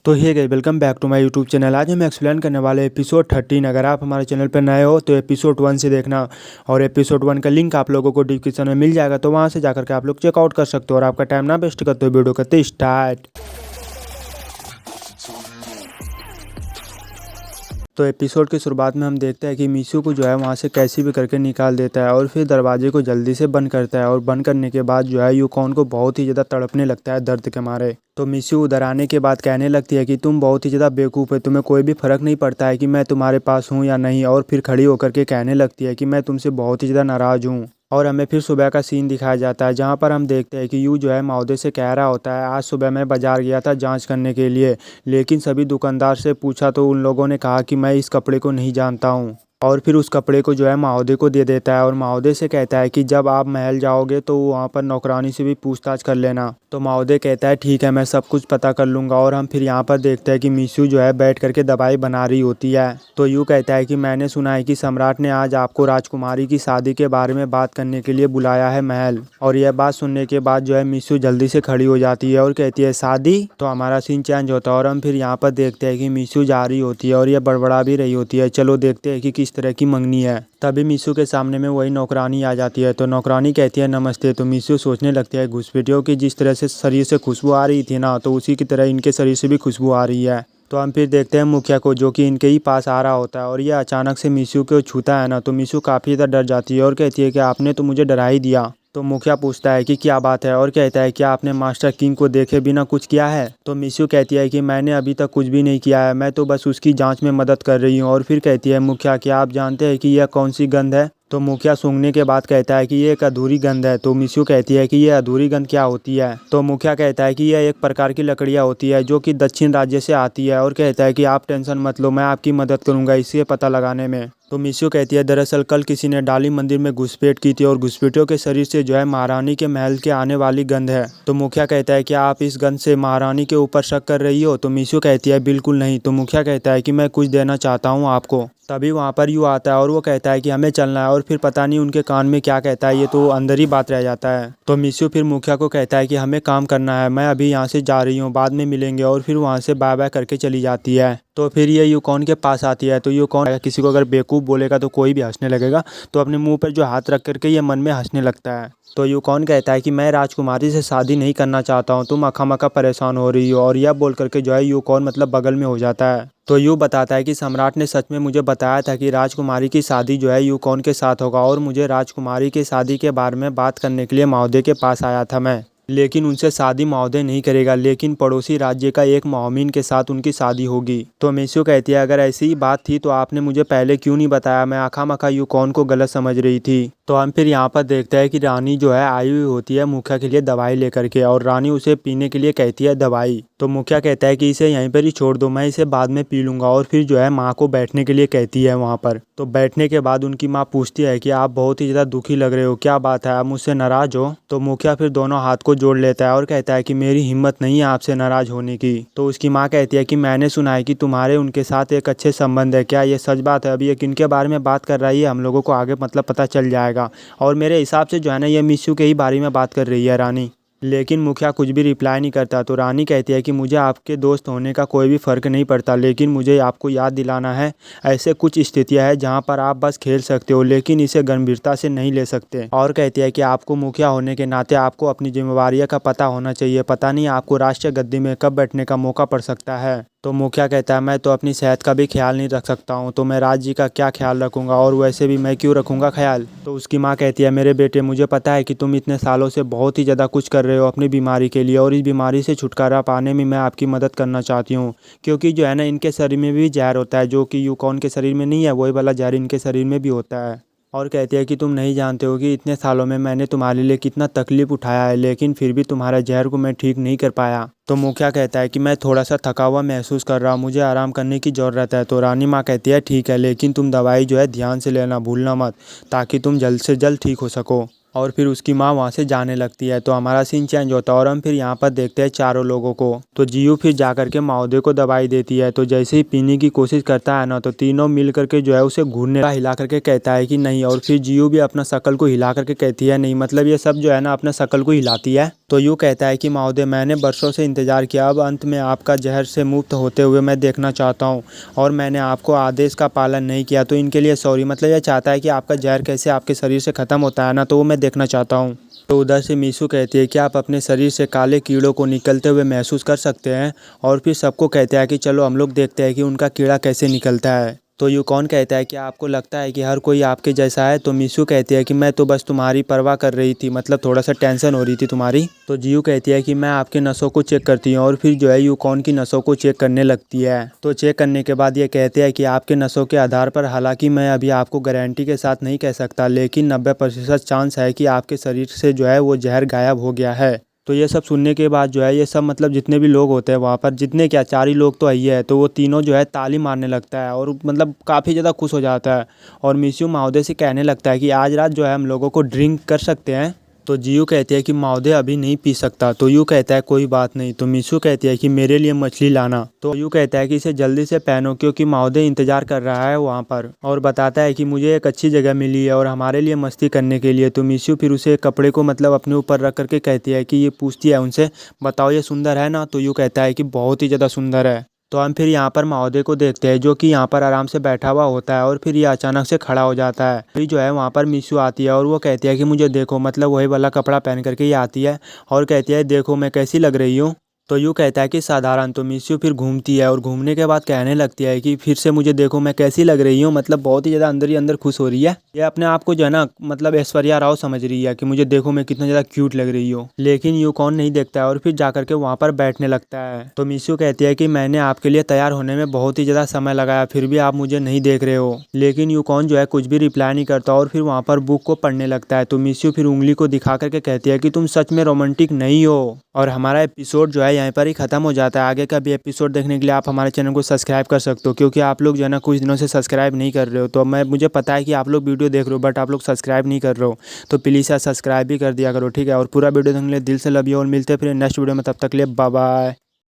तो hey guys, welcome back to my YouTube channel. आज हम एक्सप्लेन करने वाले एपिसोड 13। अगर आप हमारे चैनल पर नए हो तो एपिसोड 1 से देखना, और एपिसोड 1 का लिंक आप लोगों को डिस्क्रिप्शन में मिल जाएगा, तो वहां से जाकर के आप लोग चेकआउट कर सकते हो। और आपका टाइम ना वेस्ट करते हो, वीडियो करते स्टार्ट। तो एपिसोड की शुरुआत में हम देखते हैं कि मीशू को जो है वहाँ से कैसे भी करके निकाल देता है और फिर दरवाजे को जल्दी से बंद करता है। और बंद करने के बाद जो है यूकॉन को बहुत ही ज़्यादा तड़पने लगता है दर्द के मारे। तो मीशू उधर आने के बाद कहने लगती है कि तुम बहुत ही ज़्यादा बेवकूफ़ है, तुम्हें कोई भी फ़र्क नहीं पड़ता है कि मैं तुम्हारे पास हूँ या नहीं। और फिर खड़ी होकर के कहने लगती है कि मैं तुमसे बहुत ही ज़्यादा नाराज़ हूँ। और हमें फिर सुबह का सीन दिखाया जाता है, जहाँ पर हम देखते हैं कि यू जो है माउदे से कह रहा होता है, आज सुबह मैं बाज़ार गया था जांच करने के लिए, लेकिन सभी दुकानदार से पूछा तो उन लोगों ने कहा कि मैं इस कपड़े को नहीं जानता हूँ। और फिर उस कपड़े को जो है माउदे को दे देता है और माउदे से कहता है कि जब आप महल जाओगे तो वहाँ पर नौकरानी से भी पूछताछ कर लेना। तो माउदे कहता है ठीक है, मैं सब कुछ पता कर लूँगा। और हम फिर यहाँ पर देखते हैं कि मीशू जो है बैठ करके दवाई बना रही होती है। तो यू कहता है कि मैंने सुना है कि सम्राट ने आज आपको राजकुमारी की शादी के बारे में बात करने के लिए बुलाया है महल। और यह बात सुनने के बाद जो है मीशू जल्दी से खड़ी हो जाती है और कहती है शादी। तो हमारा सीन चेंज होता है और हम फिर यहाँ पर देखते हैं कि मीशू जा रही होती है और यह बड़बड़ा भी रही होती है, चलो देखते हैं कि किस तरह की मंगनी है। तभी मीशू के सामने में वही नौकरानी आ जाती है। तो नौकरानी कहती है नमस्ते। तो मीशू सोचने लगती है घुसपैठियों की जिस तरह से शरीर से खुशबू आ रही थी ना, तो उसी की तरह इनके शरीर से भी खुशबू आ रही है। तो हम फिर देखते हैं मुखिया को, जो कि इनके ही पास आ रहा होता है और ये अचानक से मीशू को छूता है ना, तो मीशू काफ़ी ज़्यादा डर जाती है और कहती है कि आपने तो मुझे डरा ही दिया। तो मुखिया पूछता है कि क्या बात है और कहता है कि आपने मास्टर किंग को देखे बिना कुछ किया है। तो मीशू कहती है कि मैंने अभी तक कुछ भी नहीं किया है, मैं तो बस उसकी जांच में मदद कर रही हूँ। और फिर कहती है मुखिया, क्या आप जानते हैं कि यह कौन सी गंध है। तो मुखिया सूंघने के बाद कहता है कि ये एक अधूरी गंध है। तो मीशू कहती है कि ये अधूरी गंध क्या होती है। तो मुखिया कहता है कि यह एक प्रकार की लकड़ियाँ होती है जो कि दक्षिण राज्य से आती है। और कहता है कि आप टेंशन मत लो, मैं आपकी मदद करूंगा इसे पता लगाने में। तो मीशू कहती है दरअसल कल किसी ने डाली मंदिर में घुसपैठ की थी और घुसपैठियों के शरीर से जो है महारानी के महल के आने वाली गंध है। तो मुखिया कहता है कि आप इस गंध से महारानी के ऊपर शक कर रही हो। तो मीशू कहती है बिल्कुल नहीं। तो मुखिया कहता है कि मैं कुछ देना चाहता हूँ आपको। तभी वहाँ पर यू आता है और वो कहता है कि हमें चलना है। और फिर पता नहीं उनके कान में क्या कहता है, ये तो अंदर ही बात रह जाता है। तो मीशू फिर मुखिया को कहता है कि हमें काम करना है, मैं अभी यहाँ से जा रही हूँ, बाद में मिलेंगे। और फिर वहाँ से बाय बाय करके चली जाती है। तो फिर ये यूकॉन के पास आती है। तो यूकॉन किसी को अगर बेवकूफ़ बोलेगा तो कोई भी हंसने लगेगा, तो अपने मुंह पर जो हाथ रख करके ये मन में हंसने लगता है। तो यूकॉन कहता है कि मैं राजकुमारी से शादी नहीं करना चाहता हूँ, तुम अखामखा परेशान हो रही हो। और यह बोल करके जो है यूकॉन मतलब बगल में हो जाता है। तो यू बताता है कि सम्राट ने सच में मुझे बताया था कि राजकुमारी की शादी जो है यूकॉन के साथ होगा, और मुझे राजकुमारी की शादी के बारे में बात करने के लिए माउदे के पास आया था मैं, लेकिन उनसे शादी माउदे नहीं करेगा, लेकिन पड़ोसी राज्य का एक मोहमिन के साथ उनकी शादी होगी। तो मीशू कहती है अगर ऐसी ही बात थी तो आपने मुझे पहले क्यों नहीं बताया, मैं आखामखा यूकॉन को गलत समझ रही थी। तो हम फिर यहाँ पर देखते हैं कि रानी जो है आई हुई होती है मुखिया के लिए दवाई लेकर के, और रानी उसे पीने के लिए कहती है दवाई। तो मुखिया कहता है कि इसे यहीं पर ही छोड़ दो, मैं इसे बाद में पी लूँगा। और फिर जो है माँ को बैठने के लिए कहती है वहाँ पर। तो बैठने के बाद उनकी माँ पूछती है कि आप बहुत ही ज़्यादा दुखी लग रहे हो, क्या बात है, आप मुझसे नाराज़ हो। तो मुखिया फिर दोनों हाथ को जोड़ लेता है और कहता है कि मेरी हिम्मत नहीं है आपसे नाराज़ होने की। तो उसकी माँ कहती है कि मैंने सुना है कि तुम्हारे उनके साथ एक अच्छे संबंध है, क्या ये सच बात है। अभी ये किनके बारे में बात कर रही है हम लोगों को आगे मतलब पता चल जाएगा। और मेरे हिसाब से जो है ना ये मीशू के ही बारे में बात कर रही है रानी। लेकिन मुखिया कुछ भी रिप्लाई नहीं करता। तो रानी कहती है कि मुझे आपके दोस्त होने का कोई भी फ़र्क नहीं पड़ता, लेकिन मुझे आपको याद दिलाना है ऐसे कुछ स्थितियां हैं जहां पर आप बस खेल सकते हो, लेकिन इसे गंभीरता से नहीं ले सकते। और कहती है कि आपको मुखिया होने के नाते आपको अपनी जिम्मेवारियों का पता होना चाहिए, पता नहीं आपको राष्ट्रीय गद्दी में कब बैठने का मौका पड़ सकता है। तो मुखिया कहता है मैं तो अपनी सेहत का भी ख्याल नहीं रख सकता हूँ, तो मैं राज्य का क्या ख्याल रखूँगा, और वैसे भी मैं क्यों रखूँगा ख्याल। तो उसकी माँ कहती है मेरे बेटे, मुझे पता है कि तुम इतने सालों से बहुत ही ज़्यादा कुछ कर रहे हो अपनी बीमारी के लिए, और इस बीमारी से छुटकारा पाने में मैं आपकी मदद करना चाहती हूँ। क्योंकि जो है ना इनके शरीर में भी जहर होता है, जो कि यूकॉन के शरीर में नहीं है, वही वाला जहर इनके शरीर में भी होता है। और कहती है कि तुम नहीं जानते हो कि इतने सालों में मैंने तुम्हारे लिए कितना तकलीफ उठाया है, लेकिन फिर भी तुम्हारा जहर को मैं ठीक नहीं कर पाया। तो मुखिया कहता है कि मैं थोड़ा सा थका हुआ महसूस कर रहा हूँ, मुझे आराम करने की ज़रूरत है। तो रानी माँ कहती है ठीक है, लेकिन तुम दवाई जो है ध्यान से लेना, भूलना मत, ताकि तुम जल्द से जल्द ठीक हो सको। और फिर उसकी माँ वहाँ से जाने लगती है। तो हमारा सीन चेंज होता है और हम फिर यहाँ पर देखते हैं चारों लोगों को। तो जियू फिर जा करके माओदे को दवाई देती है। तो जैसे ही पीने की कोशिश करता है ना, तो तीनों मिल करके जो है उसे घूरने का हिला करके कहता है कि नहीं, और फिर जियू भी अपना शकल को हिला करके कहती है नहीं, मतलब ये सब जो है ना अपना शकल को हिलाती है। तो यूँ कहता है कि माओदे, मैंने बरसों से इंतजार किया, अब अंत में आपका जहर से मुक्त होते हुए मैं देखना चाहता हूँ, और मैंने आपको आदेश का पालन नहीं किया तो इनके लिए सॉरी। मतलब ये चाहता है कि आपका जहर कैसे आपके शरीर से ख़त्म होता है ना, तो वो मैं देखना चाहता हूँ। तो उधर से मीशू कहती है कि आप अपने शरीर से काले कीड़ों को निकलते हुए महसूस कर सकते हैं, और फिर सबको कहते हैं कि चलो हम लोग देखते हैं कि उनका कीड़ा कैसे निकलता है। तो यूकॉन कहता है कि आपको लगता है कि हर कोई आपके जैसा है। तो मीशू कहती है कि मैं तो बस तुम्हारी परवाह कर रही थी, मतलब थोड़ा सा टेंशन हो रही थी तुम्हारी। तो जियू कहती है कि मैं आपके नसों को चेक करती हूँ, और फिर जो है यूकॉन की नसों को चेक करने लगती है। तो चेक करने के बाद ये कहते हैं कि आपके नसों के आधार पर, हालांकि मैं अभी आपको गारंटी के साथ नहीं कह सकता, लेकिन 90% चांस है कि आपके शरीर से जो है वो जहर गायब हो गया है। तो ये सब सुनने के बाद जो है ये सब, मतलब जितने भी लोग होते हैं वहाँ पर, जितने क्या 4 ही लोग तो आई है, तो वो तीनों जो है ताली मारने लगता है और मतलब काफ़ी ज़्यादा खुश हो जाता है। और मिस्यू माओदे से कहने लगता है कि आज रात जो है हम लोगों को ड्रिंक कर सकते हैं। तो जियू कहती है कि माओदे अभी नहीं पी सकता। तो यू कहता है कोई बात नहीं। तो मिशू कहती है कि मेरे लिए मछली लाना। तो यू कहता है कि इसे जल्दी से पहनो क्योंकि माओदे इंतजार कर रहा है वहाँ पर, और बताता है कि मुझे एक अच्छी जगह मिली है और हमारे लिए मस्ती करने के लिए। तो मिशू फिर उसे कपड़े को मतलब अपने ऊपर रख करके कहती है कि ये पूछती है उनसे, बताओ ये सुंदर है ना। तो यू कहता है कि बहुत ही ज़्यादा सुंदर है। तो हम फिर यहाँ पर माओदे को देखते हैं जो कि यहाँ पर आराम से बैठा हुआ होता है, और फिर ये अचानक से खड़ा हो जाता है। फिर जो है वहाँ पर मिशू आती है और वो कहती है कि मुझे देखो, मतलब वही वाला कपड़ा पहन करके ये आती है और कहती है देखो मैं कैसी लग रही हूँ। तो यूँ कहता है कि साधारण। तो मिशू फिर घूमती है और घूमने के बाद कहने लगती है कि फिर से मुझे देखो मैं कैसी लग रही हूँ, मतलब बहुत ही ज़्यादा अंदर ही अंदर खुश हो रही है। ये अपने आप को जो है ना मतलब ऐश्वर्या राव समझ रही है कि मुझे देखो मैं कितना ज़्यादा क्यूट लग रही हूँ। लेकिन यूकॉन नहीं देखता है और फिर जा करके वहाँ पर बैठने लगता है। तो मिशू कहती है कि मैंने आपके लिए तैयार होने में बहुत ही ज़्यादा समय लगाया, फिर भी आप मुझे नहीं देख रहे हो। लेकिन यूकॉन जो है कुछ भी रिप्लाई नहीं करता और फिर वहाँ पर बुक को पढ़ने लगता है। तो मिशू फिर उंगली को दिखा करके कहती है कि तुम सच में रोमांटिक नहीं हो। और हमारा एपिसोड जो है यहीं पर ही ख़त्म हो जाता है। आगे का भी एपिसोड देखने के लिए आप हमारे चैनल को सब्सक्राइब कर सकते हो, क्योंकि आप लोग जो है ना कुछ दिनों से सब्सक्राइब नहीं कर रहे हो। तो मुझे पता है कि आप लोग वीडियो देख रहे हो बट आप लोग सब्सक्राइब नहीं कर रहे हो, तो प्लीज़ यार सब्सक्राइब भी कर दिया करो, ठीक है। और पूरा वीडियो देखने के लिए दिल से लव यू, और मिलते हैं फिर नेक्स्ट वीडियो में, तब तक के लिए बाय बाय।